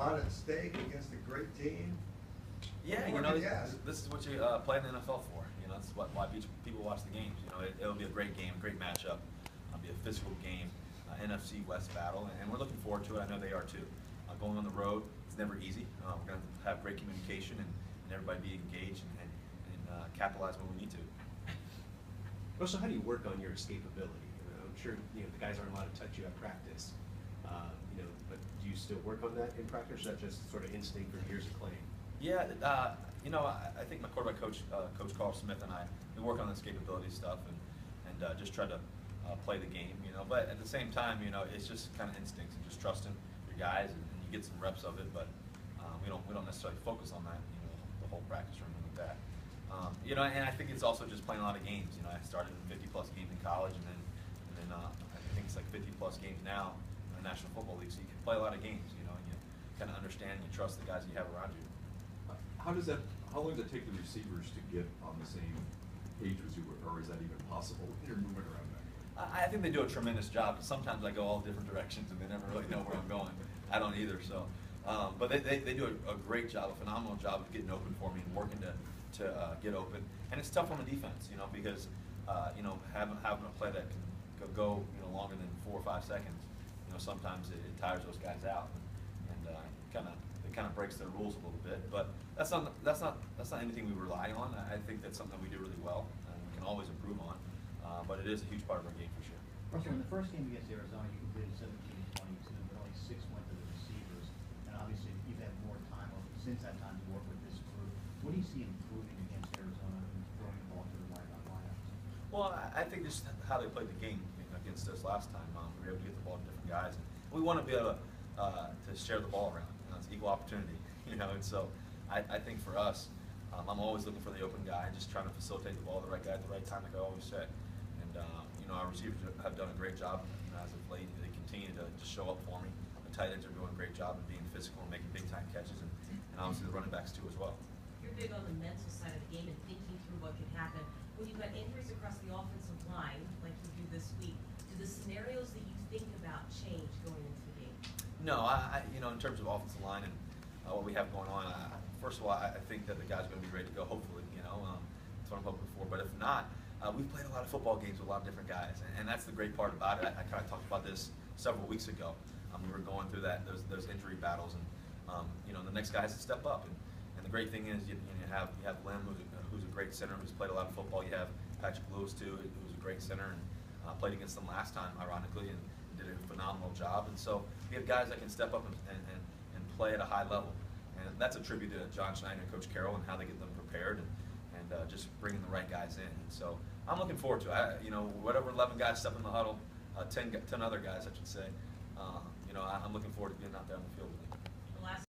lot at stake against a great team. Yeah, What more could you ask? this is what you play in the NFL for. That's why people watch the games. It'll be a great game, a great matchup. It'll be a physical game, NFC West battle, and we're looking forward to it. I know they are too. Going on the road, it's never easy. We're going to have great communication and everybody be engaged and capitalize when we need to. Also, how do you work on your escapability? I'm sure the guys aren't allowed to touch you at practice, but do you still work on that in practice, or is that just sort of instinct from years of playing? Yeah, I think my quarterback coach, Coach Carl Smith, and I, we work on the escapability stuff and just try to play the game, But at the same time, it's just kind of instincts and just trusting your guys, and you get some reps of it. But we don't necessarily focus on that, the whole practice room and like that. And I think it's also just playing a lot of games. I started in 50+ games in college, and then I think it's like 50+ games now in the National Football League. So you can play a lot of games, and you kind of understand and you trust the guys that you have around you. How long does it take the receivers to get on the same page as you, or is that even possible when you're moving around that? I think they do a tremendous job. Sometimes I go all different directions and they never really know where I'm going. I don't either. So, but they do a great job, a phenomenal job of getting open for me and working to get open. And it's tough on the defense, because having a play that can go longer than 4 or 5 seconds, sometimes it tires those guys out and it kind of breaks their rules a little bit. But that's not anything we rely on. I think that's something we do really well and we can always improve on. But it is a huge part of our game for sure. Russell, in the first game against Arizona, you completed 17-22, but only 6 went to the receivers. And obviously, you've had more time since that time to work with this group. What do you see improving against Arizona and throwing the ball to the wideouts? Well, I think just how they played the game against us last time. We were able to get the ball to different guys, and we want to be able to share the ball around. It's equal opportunity, And so I think for us, I'm always looking for the open guy, just trying to facilitate the ball to the right guy at the right time, like I always say. And our receivers have done a great job as of late. They continue to show up for me. The tight ends are doing a great job of being physical and making big time catches, and obviously the running backs too as well. You're big on the mental side of the game and thinking through what could happen. When you've got injuries across the offensive line, like you do this week, do the scenarios that you think about change going into the game? No, in terms of offensive line and what we have going on, first of all, I think that the guys are going to be ready to go, hopefully, that's what I'm hoping for. But if not, we've played a lot of football games with a lot of different guys, and that's the great part about it. I kind of talked about this several weeks ago. We were going through those injury battles, and the next guy has to step up. And the great thing is you have Lim, who's a great center, who's played a lot of football. You have Patrick Lewis too, who's a great center, and played against them last time, ironically, and did a phenomenal job. And so we have guys that can step up and play at a high level. And that's a tribute to John Schneider and Coach Carroll and how they get them prepared and just bringing the right guys in. And so I'm looking forward to it. Whatever 11 guys step in the huddle, 10 other guys, I should say. I'm looking forward to being out there on the field with them.